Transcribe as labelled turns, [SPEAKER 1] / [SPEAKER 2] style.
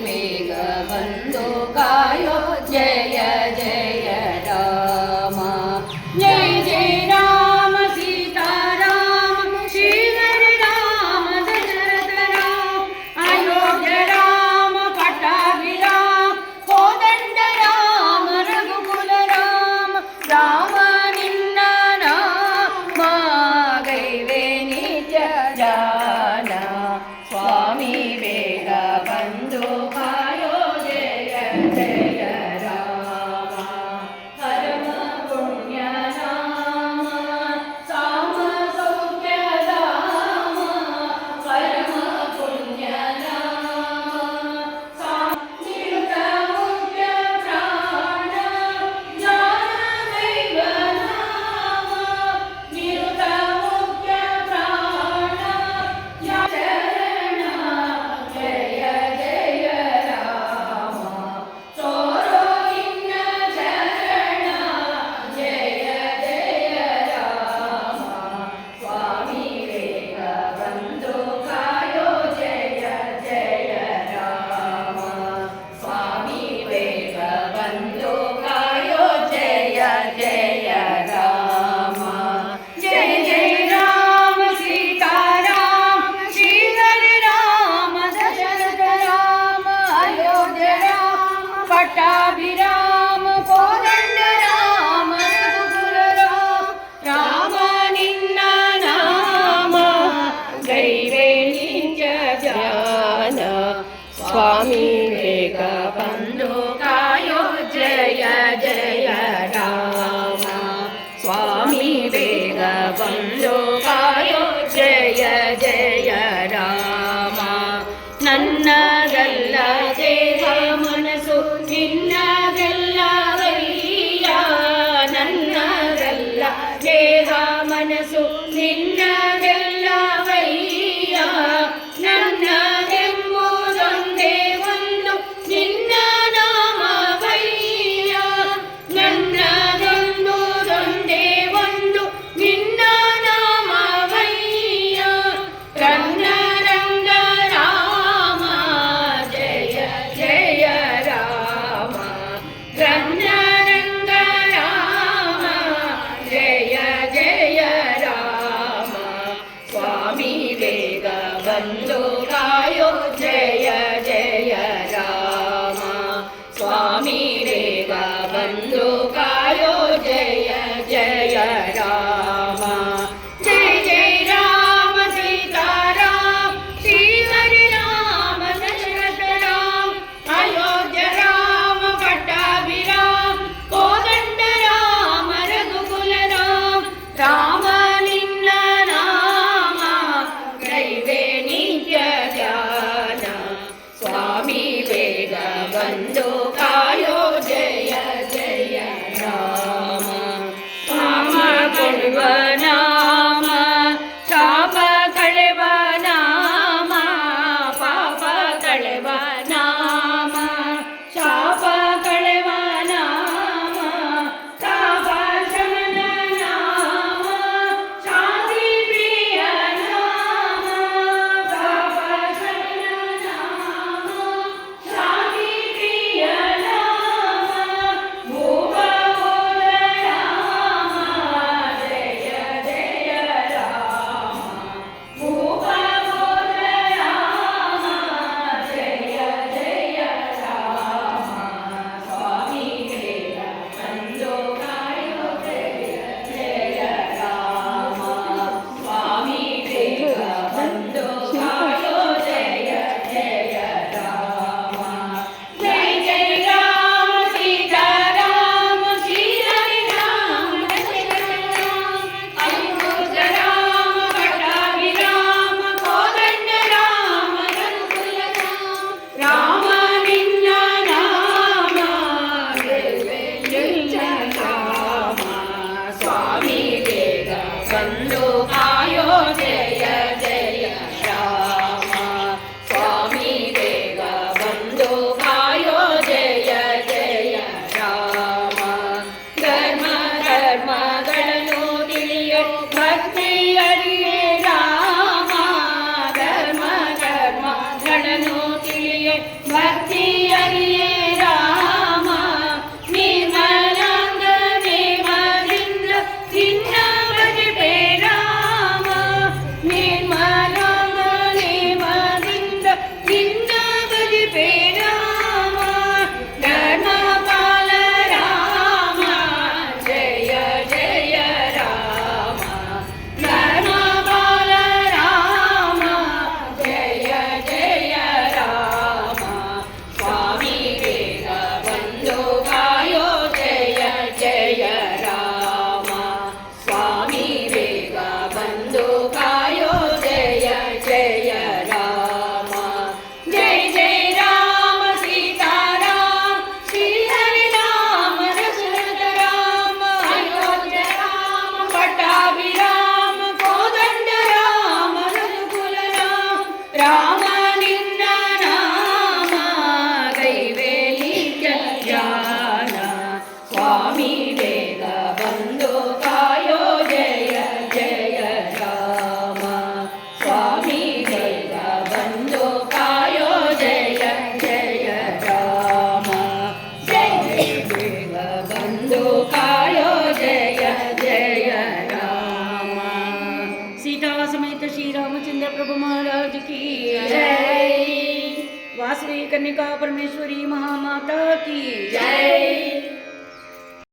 [SPEAKER 1] ಬೇಗ ಬಂದು ಕಾಯೋ ಜಯ ಜಯ ರಾಮ ಜಯ ಜಯ ರಾಮ ಸೀತಾರಾಮ ಶ್ರೀಧರ ರಾಮ ದಶರಥ ರಾಮ ಅಯೋಧ್ಯ ರಾಮ ಪಟ್ಟಾಭಿರಾಮ ಕೋದಂಡ ರಾಮ ರಘುಕುಲ ರಾಮ ರಾಮ ನಿನ್ನ ನಾಮ ಗೈವೆ ನಿಜ ಜಾನ ಸ್ವಾಮಿ ಬೇಗ ಬಂದು ಕಾಯೋ ಜಯ ಜಯ ರಾಮ ಪರಮ ಪುಣ್ಯ ನಾಮ ಸಾಮ ಸೌಖ್ಯ ಧಾಮ ಪರಮ ಪುಣ್ಯ ನಾಮ ನಿರುತ ಮುಖ್ಯ ಪ್ರಾಣ ಜ್ಞಾನ ದೈವ ನಾಮ ನಿರುತ ಮುಖ್ಯ ಪ್ರಾಣ ಶರಣ ಜಯ ಜಯ ರಾಮ ಸೋರೋ ಇನ್ನ ಶರಣ ಜಯ ಜಯ ರಾಮ ಸ್ವಾಮಿ ಬೇಗ ಬಂದು ಕಾಯೋ ಜಯ ಜಯ ರಾಮ ಸ್ವಾಮಿ ಬೇಗ ಬಂದು ಕಾಯೋ ಜಯ ಜಯ ರಾಮ ಜಯ ಜಯ ರಾಮ ಸೀತಾರಾಮ ಶ್ರೀಧರ ರಾಮ ದಶರಥ ರಾಮ ಅಯೋಧ್ಯ ರಾಮ ಪಟ್ಟಾಭಿರಾಮ ಕೋದಂಡ ರಾಮ ರಘುಕುಲ ರಾಮ ರಾಮ ನಿನ್ನ ನಾಮ ಗೈವೆ ನಿಜ ಜಾನ ಸ್ವಾಮಿ ಬೇಗ ಬಂದು ಕಾಯೋ ಜಯ ಜಯ ರಾಮ ಸ್ವಾಮಿ ಬೇಗ ಬಂದು ಕಾಯೋ ಜಯ ಜಯ ರಾಮ ನನ್ನದಲ್ಲ ದೇಹ ಮನಸ್ಸು ನಿನ್ನದಲ್ಲವಯ್ಯ ನನ್ನದಲ್ಲ ದೇಹ ಮನಸ್ಸು ನಿನ್ನದಲ್ಲವಯ್ಯ ನನ್ನದೆಂಬುದೊಂದೇ ಒಂದು ನಿನ್ನ ನಾಮವಯ್ಯ ನನ್ನದೆಂಬುದೊಂದೇ ಒಂದು ನಿನ್ನ ನಾಮವಯ್ಯ ರನ್ನ ರಂಗ ರಾಮ ಜಯ ಜಯ ರಾಮ ರನ್ನ ರಂಗ ರಾಮ ಜಯ ಜಯ ರಾಮ ಸ್ವಾಮಿ ಬೇಗ ಬಂದು ಕಾಯೋ ಜಯ ಜಯ ರಾಮ ಸ್ವಾಮಿ ಬೇಗ ಬಂದು ಕಾಯೋ ಜಯ ಜಯ ರಾಮ ಜಯ ಜಯ ರಾಮ ಸೀತಾರಾಮ ಶ್ರೀಧರ ರಾಮ ದಶರಥ ರಾಮ ಅಯೋಧ್ಯ ರಾಮ ಪಟ್ಟಾಭಿರಾಮ ಕೋದಂಡ ರಾಮ ರಘುಕುಲ ರಾಮ ರಾಮ ನಿನ್ನ ನಾಮ ಗೈವೆ ನಿತ್ಯ ಧ್ಯಾನ ಸ್ವಾಮಿ ಬೇಗ ಬಂದು ಕಾಯೋ ಜಯ ಜಯ ರಾಮ ರಾಮ ಕೊಡುವ ನಾಮ ಶಾಪ ಕಳೆವ ನಾಮ ಪಾಪ ಕಳೆವ ನಾಮ ಶಾಪ ಕಳೆವ ನಾಮ ತಾಪ ಶಮನ ನಾಮ ಶಾಂತಿ ಪ್ರಿಯ ನಾಮ ತಾಪ ಶಮನ ನಾಮ ಶಾಂತಿ ಪ್ರಿಯ ನಾಮ ಭೂಪ ಹೋದ ರಾಮ ಜಯ ಭಕ್ತಿಯರಿಯೇ ರಾಮ ನಿರ್ಮಲಾಂಗ ದೇವರಿಂದ ಭಿನ್ನ ಭಜಿಪೆ ರಾಮ ನಿರ್ಮಲಾಂಗ ದೇವರಿಂದ ಭಿನ್ನ ಭಜಿಪೆ ರಾಮ ಧರ್ಮಪಾಲ ರಾಮ ಜಯ ಜಯ ರಾಮ ಧರ್ಮಪಾಲ ರಾಮ ಜಯ ಜಯ ರಾಮ ಸ್ವಾಮಿ ವೇಗ ಬಂದು ಕಾಯೋ ಜಯ ಜಯ ರಾಮ ಸ್ವಾಮಿ ವೇಗ ಬಂದು ಕಾಯೋ ಜಯ ಜಯ ರಾಮ ಜಯ ಜಯ ರಾಮ ಸೀತಾರಾಮ ಶ್ರೀ ಹರಿ ರಾಮ ದಶರಥ ರಾಮ ಅಯೋಧ್ಯ ರಾಮ ಪಟ್ಟಾಭಿರಾಮ ಕೋದಂಡ ರಾಮ ರಘುಕುಲ ರಾಮ ರಾಮ ನಿನ್ನ ನಾಮ ಕೈವೇಲಿ ಜ್ಞಾನ ಸ್ವಾಮಿ ವೇಗ ಬಂದು ಕಾಯೋ ಜಯ ಜಯ ರಾಮ ಸ್ವಾಮಿ ವೇಗ ಬಂದು ಕಾಯೋ ಜಯ ಜಯ ರಾಮ ಜಯ ವೇಗ ಬಂದು ಕಾಯೋ ಜಯ ಜಯ ರಾಮ सीता समेत श्री रामचंद्र प्रभु महाराज की जय वासवी कन्यका परमेश्वरी महामाता की जय।